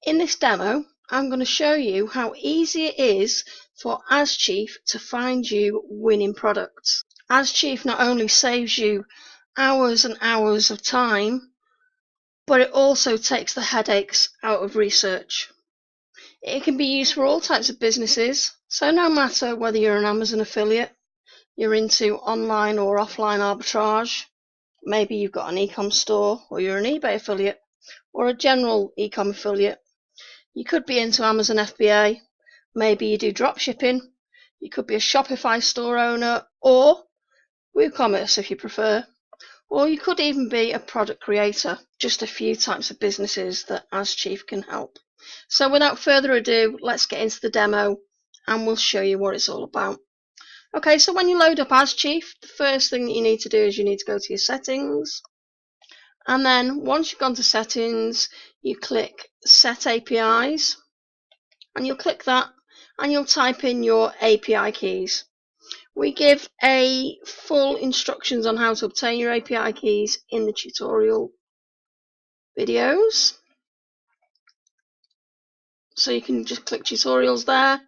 In this demo, I'm going to show you how easy it is for AsChief to find you winning products. AsChief not only saves you hours and hours of time, but it also takes the headaches out of research. It can be used for all types of businesses, so no matter whether you're an Amazon affiliate, you're into online or offline arbitrage, maybe you've got an e-com store, or you're an eBay affiliate, or a general e-com affiliate. You could be into Amazon FBA, maybe you do drop shipping, you could be a Shopify store owner, or WooCommerce if you prefer, or you could even be a product creator, just a few types of businesses that AsChief can help. So without further ado, let's get into the demo and we'll show you what it's all about. Okay, so when you load up AsChief, the first thing that you need to do is you need to go to your settings, and then once you've gone to settings, you click Set APIs, and you'll click that and you'll type in your API keys. We give a full instructions on how to obtain your API keys in the tutorial videos. So you can just click tutorials there,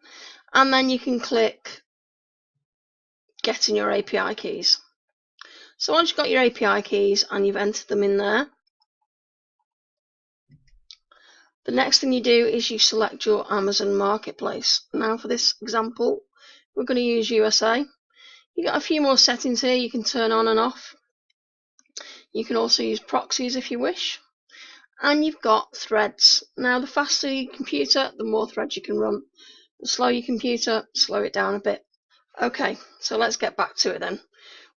and then you can click getting your API keys. So once you've got your API keys and you've entered them in there, the next thing you do is you select your Amazon Marketplace. Now for this example, we're going to use USA. You've got a few more settings here you can turn on and off. You can also use proxies if you wish. And you've got threads. Now the faster your computer, the more threads you can run. The slower your computer, slow it down a bit. Okay, so let's get back to it then.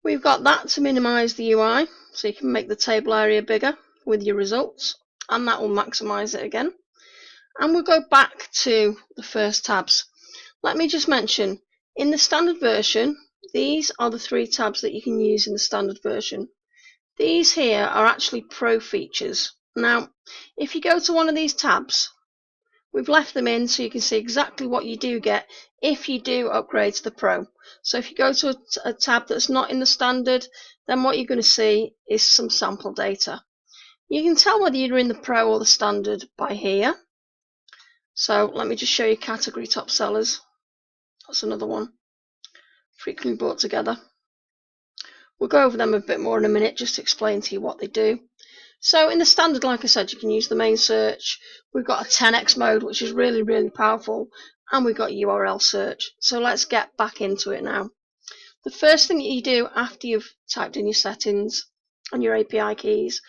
We've got that to minimize the UI, so you can make the table area bigger with your results, and that will maximize it again. And we'll go back to the first tabs. Let me just mention, in the standard version, these are the 3 tabs that you can use in the standard version. These here are actually pro features. Now, if you go to one of these tabs, we've left them in so you can see exactly what you do get if you do upgrade to the Pro. So if you go to a tab that's not in the standard, then what you're going to see is some sample data. You can tell whether you're in the Pro or the standard by here. So let me just show you category top sellers. That's another one. Frequently bought together. We'll go over them a bit more in a minute just to explain to you what they do. So in the standard, like I said, you can use the main search. We've got a 10x mode, which is really, really powerful. And we've got URL search. So let's get back into it now. The first thing that you do after you've typed in your settings and your API keys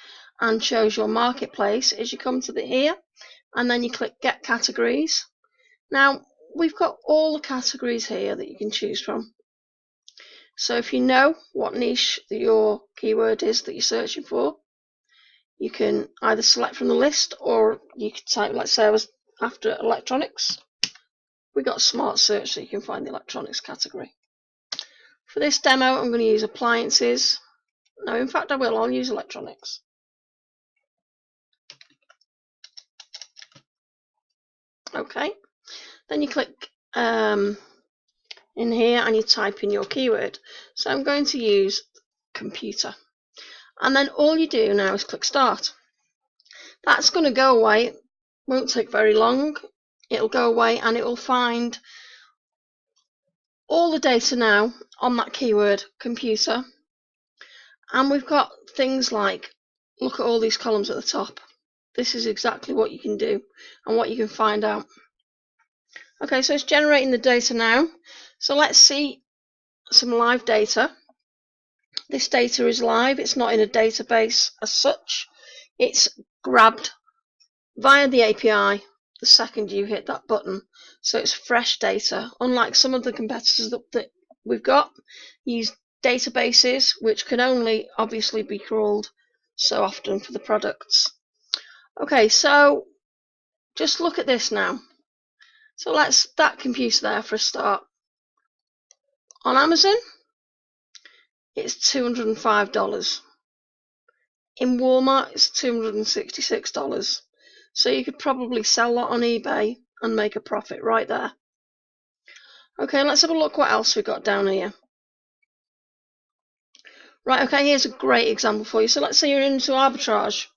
and shows your marketplace is you come to here and then you click Get Categories. Now, we've got all the categories here that you can choose from. So if you know what niche that your keyword is that you're searching for, you can either select from the list, or you can type, let's say I was after electronics. We got smart search, so you can find the electronics category. For this demo, I'm going to use appliances. No, in fact, I'll use electronics. Okay, then you click in here and you type in your keyword. So I'm going to use computer. And then all you do now is click Start. That's going to go away. Won't take very long. It'll go away and it will find all the data now on that keyword, computer. And we've got things like, look at all these columns at the top. This is exactly what you can do and what you can find out. Okay, so it's generating the data now. So let's see some live data. This data is live. It's not in a database as such. It's grabbed via the API the second you hit that button. So it's fresh data. Unlike some of the competitors that we've got, use databases which can only obviously be crawled so often for the products. Okay, so just look at this now. So let's that computer there for a start. On Amazon, it's $205. In Walmart, it's $266. So you could probably sell that on eBay and make a profit right there. Okay, let's have a look what else we've got down here. Right, okay, here's a great example for you. So let's say you're into arbitrage.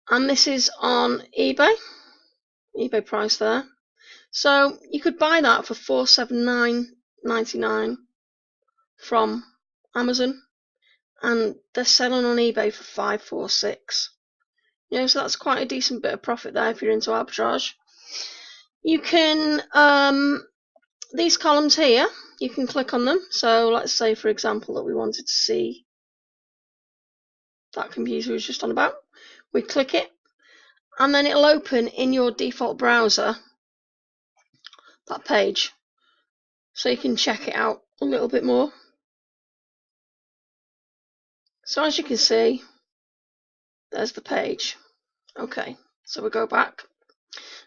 And this is on eBay. eBay price there. So you could buy that for $479.99 from Amazon, and they're selling on eBay for $546. You know, so that's quite a decent bit of profit there if you're into arbitrage. You can these columns here, you can click on them. So let's say, for example, that we wanted to see that computer we was just on about. We click it, and then it'll open in your default browser that page, so you can check it out a little bit more. So as you can see, there's the page. Okay, so we'll go back.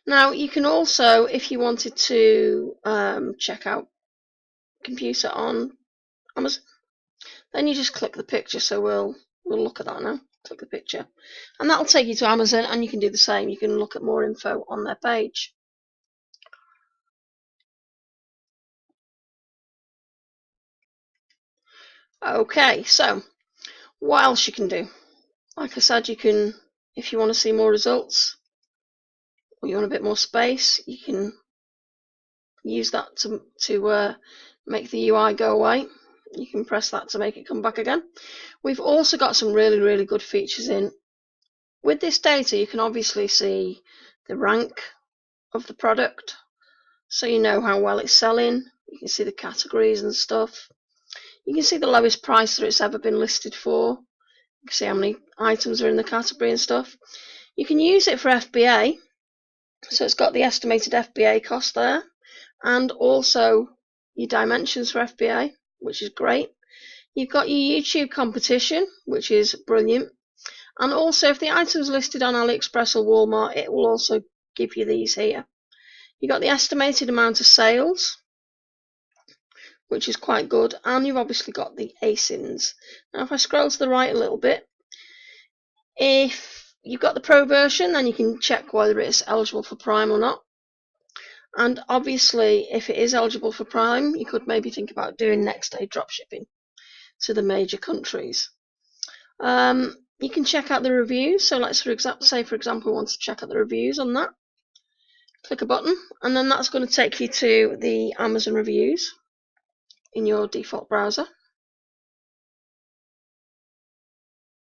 Now you can also, if you wanted to check out computer on Amazon, then you just click the picture. So we'll look at that now. Click the picture, and that'll take you to Amazon, and you can do the same. You can look at more info on their page. Okay, so what else you can do? Like I said, you can, if you want to see more results, or you want a bit more space, you can use that to make the UI go away. You can press that to make it come back again. We've also got some really good features in. With this data, you can obviously see the rank of the product, so you know how well it's selling. You can see the categories and stuff. You can see the lowest price that it's ever been listed for. You can see how many items are in the category and stuff. You can use it for FBA, so it's got the estimated FBA cost there, and also your dimensions for FBA, which is great. You've got your YouTube competition, which is brilliant. And also, if the item's listed on AliExpress or Walmart, it will also give you these here. You've got the estimated amount of sales, which is quite good, and you've obviously got the ASINs. Now if I scroll to the right a little bit, if you've got the Pro version, then you can check whether it's eligible for Prime or not. And obviously, if it is eligible for Prime, you could maybe think about doing next day dropshipping to the major countries. You can check out the reviews. So let's say for example we want to check out the reviews on that. Click a button, and then that's going to take you to the Amazon reviews in your default browser.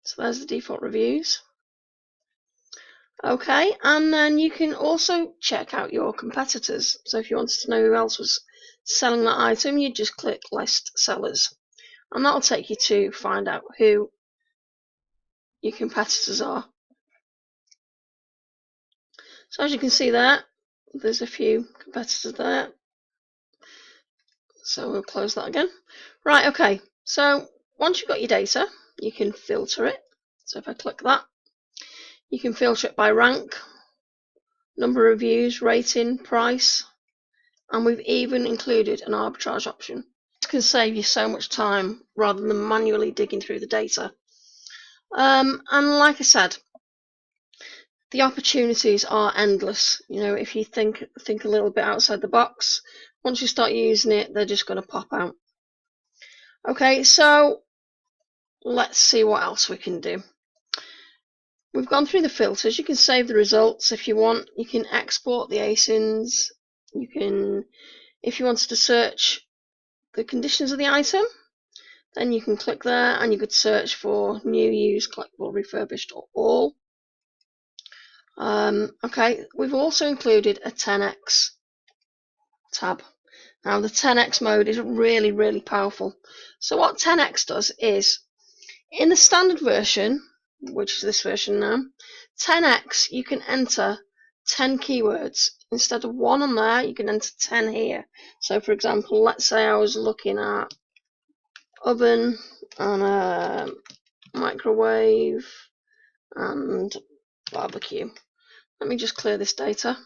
So there's the default reviews. Okay, and then you can also check out your competitors. So if you wanted to know who else was selling that item, you just click list sellers, and that'll take you to find out who your competitors are. So as you can see there, there's a few competitors there. So we'll close that again. Right, okay, so once you've got your data, you can filter it. So if I click that, you can filter it by rank, number of views, rating, price, and we've even included an arbitrage option. This can save you so much time rather than manually digging through the data. And like I said, the opportunities are endless. You know, if you think a little bit outside the box, once you start using it, they're just going to pop out. Okay, so let's see what else we can do. We've gone through the filters. You can save the results if you want. You can export the ASINs. You can, if you wanted to search the conditions of the item, then you can click there and you could search for new, used, collectible, refurbished, or all. Okay, we've also included a 10x tab. Now the 10x mode is really powerful. So what 10x does is, in the standard version, which is this version now, 10x you can enter 10 keywords. Instead of 1 on there, you can enter 10 here. So for example, let's say I was looking at oven and a microwave and barbecue. Let me just clear this data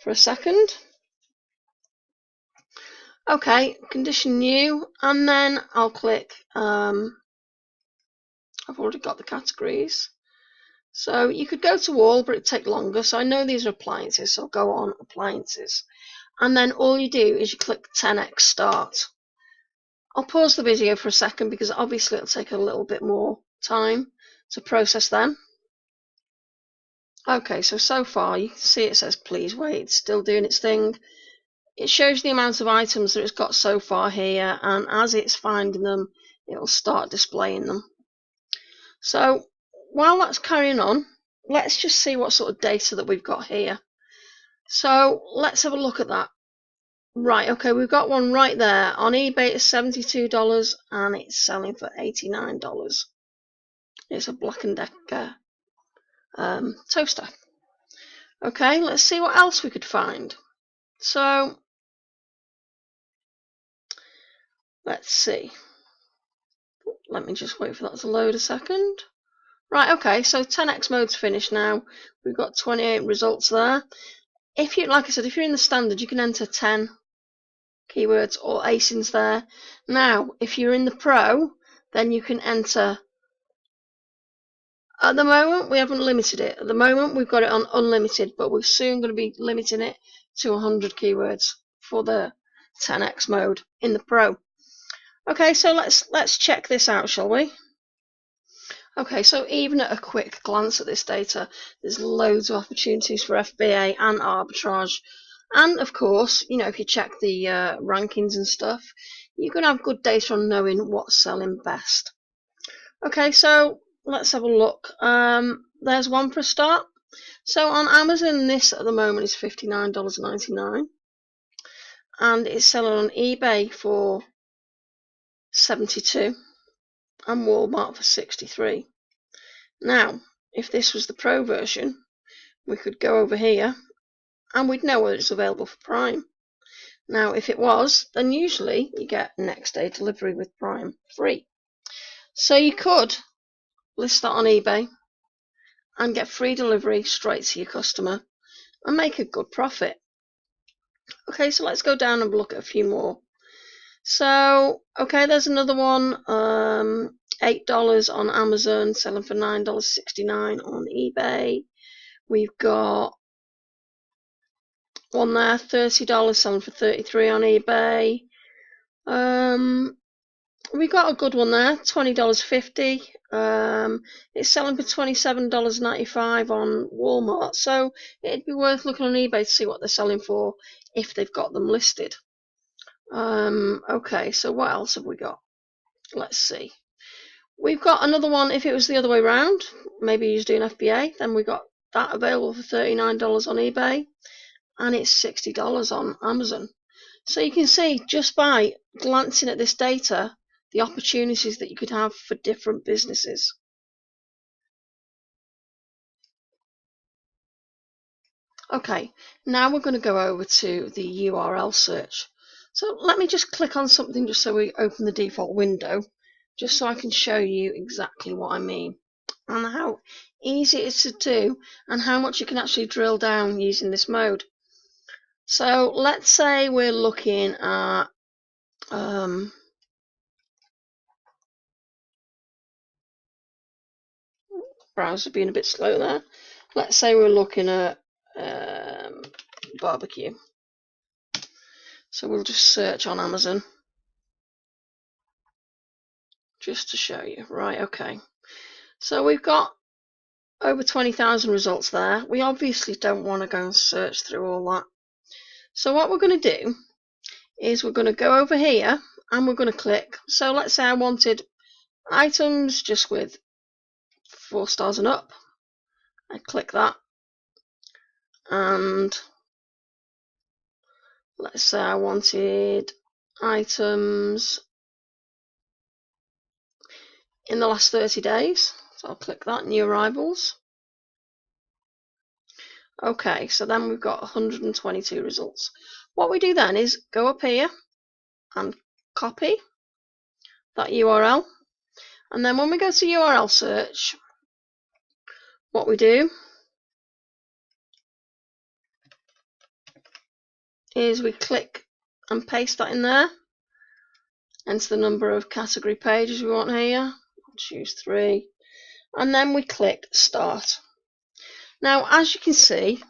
for a second. Okay, condition new, and then I'll click I've already got the categories. So you could go to all, but it'd take longer. So I know these are appliances, so I'll go on appliances. And then all you do is you click 10x start. I'll pause the video for a second because obviously it'll take a little bit more time to process them. Okay, so far you can see it says please wait, it's still doing its thing. It shows the amount of items that it's got so far here, and as it's finding them, it'll start displaying them. So while that's carrying on, let's just see what sort of data that we've got here. So let's have a look at that. Right, okay, we've got one right there. On eBay it's $72 and it's selling for $89. It's a Black & Decker toaster. Okay, let's see what else we could find. So let's see. Let me just wait for that to load a second. Right, okay, so 10x mode's finished now. We've got 28 results there. If you, like I said, if you're in the standard, you can enter 10 keywords or ASINs there. Now, if you're in the pro, then you can enter. At the moment, we haven't limited it. At the moment, we've got it on unlimited, but we're soon going to be limiting it to 100 keywords for the 10x mode in the pro. Okay, so let's check this out, shall we? Okay, so even at a quick glance at this data, there's loads of opportunities for FBA and arbitrage. And of course, you know, if you check the rankings and stuff, you can have good data on knowing what's selling best. Okay, so let's have a look. There's one for a start. So on Amazon, this at the moment is $59.99, and it's selling on eBay for $72 and Walmart for $63. Now, if this was the Pro version, we could go over here and we'd know whether it's available for Prime. Now, if it was, then usually you get next day delivery with Prime free. So you could list that on eBay and get free delivery straight to your customer and make a good profit. Okay, so let's go down and look at a few more. So, okay, there's another one, $8 on Amazon, selling for $9.69 on eBay. We've got one there, $30, selling for $33 on eBay. We got a good one there, $20.50. It's selling for $27.95 on Walmart. So it'd be worth looking on eBay to see what they're selling for if they've got them listed. Okay, so what else have we got? Let's see. We've got another one. If it was the other way around, maybe you're doing FBA, then we got that available for $39 on eBay, and it's $60 on Amazon. So you can see just by glancing at this data the opportunities that you could have for different businesses. Okay, now we're going to go over to the URL search. So let me just click on something just so we open the default window, just so I can show you exactly what I mean and how easy it is to do and how much you can actually drill down using this mode. So let's say we're looking at browser being a bit slow there. Let's say we're looking at barbecue. So we'll just search on Amazon just to show you. Right, okay. So we've got over 20,000 results there. We obviously don't want to go and search through all that. So what we're going to do is we're going to go over here and we're going to click. So let's say I wanted items just with 4 stars and up. I click that, and let's say I wanted items in the last 30 days. So I'll click that, new arrivals. Okay, so then we've got 122 results. What we do then is go up here and copy that URL. And then when we go to URL search, what we do is we click and paste that in there. Enter the number of category pages we want here. I'll choose 3. And then we click start. Now, as you can see,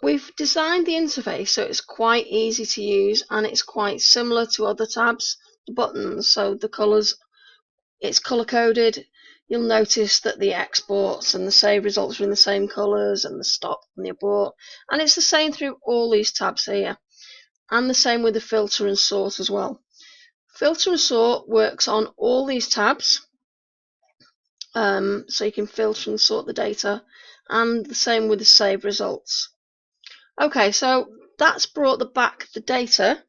we've designed the interface so it's quite easy to use and it's quite similar to other tabs, the buttons, so the colours, it's colour coded. you'll notice that the exports and the save results are in the same colours, and the stop and the abort, and it's the same through all these tabs here, and the same with the filter and sort as well. Filter and sort works on all these tabs, so you can filter and sort the data, and the same with the save results. Okay, so that's brought back the data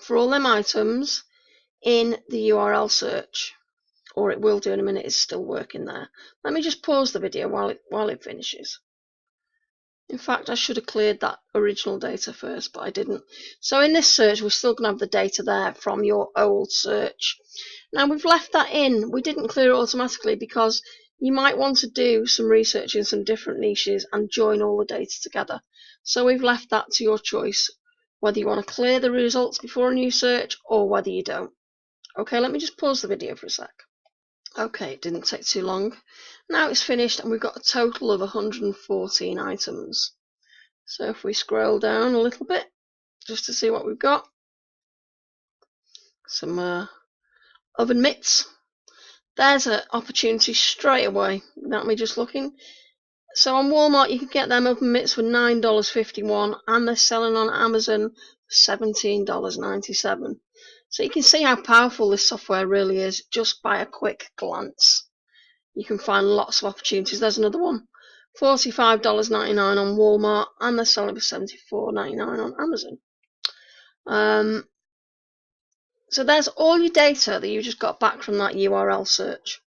for all them items in the URL search, or it will do in a minute. It's still working there. Let me just pause the video while it finishes. In fact, I should have cleared that original data first, but I didn't. So in this search, we're still going to have the data there from your old search. Now we've left that in. We didn't clear it automatically because you might want to do some research in some different niches and join all the data together. So we've left that to your choice, whether you want to clear the results before a new search or whether you don't. Okay, let me just pause the video for a sec. Okay, it didn't take too long. Now it's finished and we've got a total of 114 items. So if we scroll down a little bit just to see what we've got. Some oven mitts. There's an opportunity straight away without me just looking. So on Walmart you can get them oven mitts for $9.51 and they're selling on Amazon for $17.97. So you can see how powerful this software really is just by a quick glance. You can find lots of opportunities. There's another one. $45.99 on Walmart and they're selling for $74.99 on Amazon. So there's all your data that you just got back from that URL search.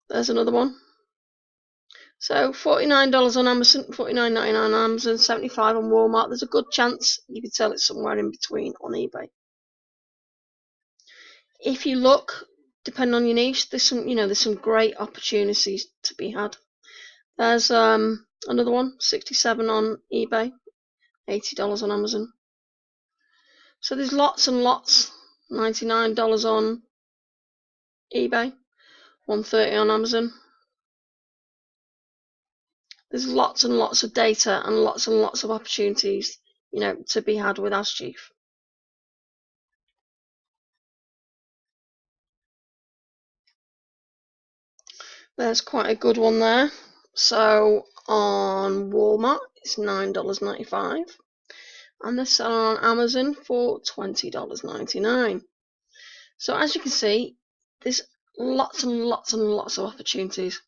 There's another one. So $49 on Amazon, $49.99 on Amazon, $75 on Walmart. There's a good chance you could sell it somewhere in between on eBay. If you look, depending on your niche, there's some great opportunities to be had. There's another one, $67 on eBay, $80 on Amazon. So there's lots and lots. $99 on eBay, $130 on Amazon. There's lots and lots of data and lots of opportunities, to be had with Ask Chief. There's quite a good one there. So on Walmart, it's $9.95, and they're selling on Amazon for $20.99. So as you can see, there's lots and lots and lots of opportunities.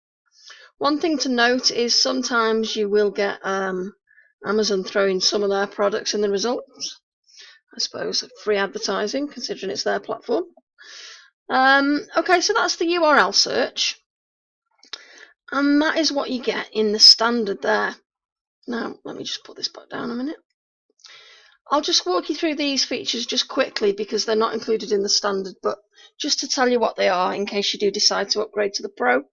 One thing to note is sometimes you will get Amazon throwing some of their products in the results. I suppose free advertising, considering it's their platform. Okay, so that's the URL search. And that is what you get in the standard there. Now, let me just put this back down a minute. I'll just walk you through these features just quickly because they're not included in the standard, but just to tell you what they are in case you do decide to upgrade to the Pro.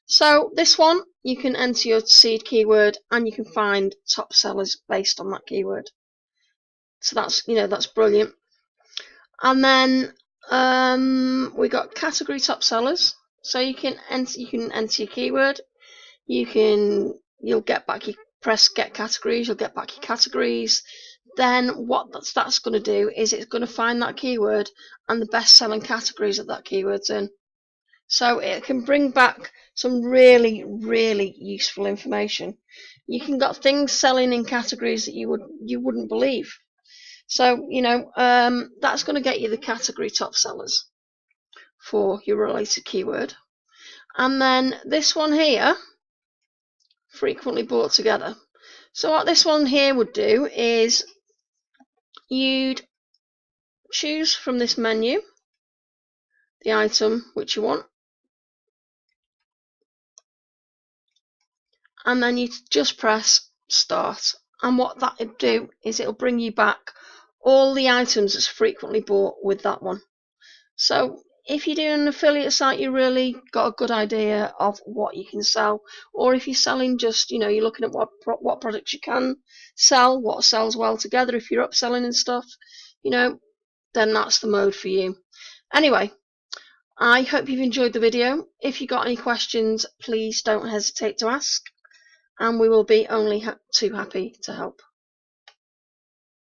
So this one, you can enter your seed keyword and you can find top sellers based on that keyword. So that's brilliant. And then we got category top sellers. So you can enter your keyword. You'll get back, you press get categories, you'll get back your categories. Then what that's going to do is it's going to find that keyword and the best selling categories that keyword's in. So it can bring back some really, really useful information. You can get things selling in categories that you wouldn't believe. So that's going to get you the category top sellers for your related keyword. And then this one here, frequently bought together. So what this one here would do is you'd choose from this menu the item which you want, and then you just press start, and what that will do is it'll bring you back all the items that's frequently bought with that one. So if you're doing an affiliate site, you really got a good idea of what you can sell, or if you're selling just, you're looking at what products you can sell, what sells well together. If you're upselling and stuff, then that's the mode for you. Anyway, I hope you've enjoyed the video. If you got any questions, please don't hesitate to ask, and we will be only too happy to help.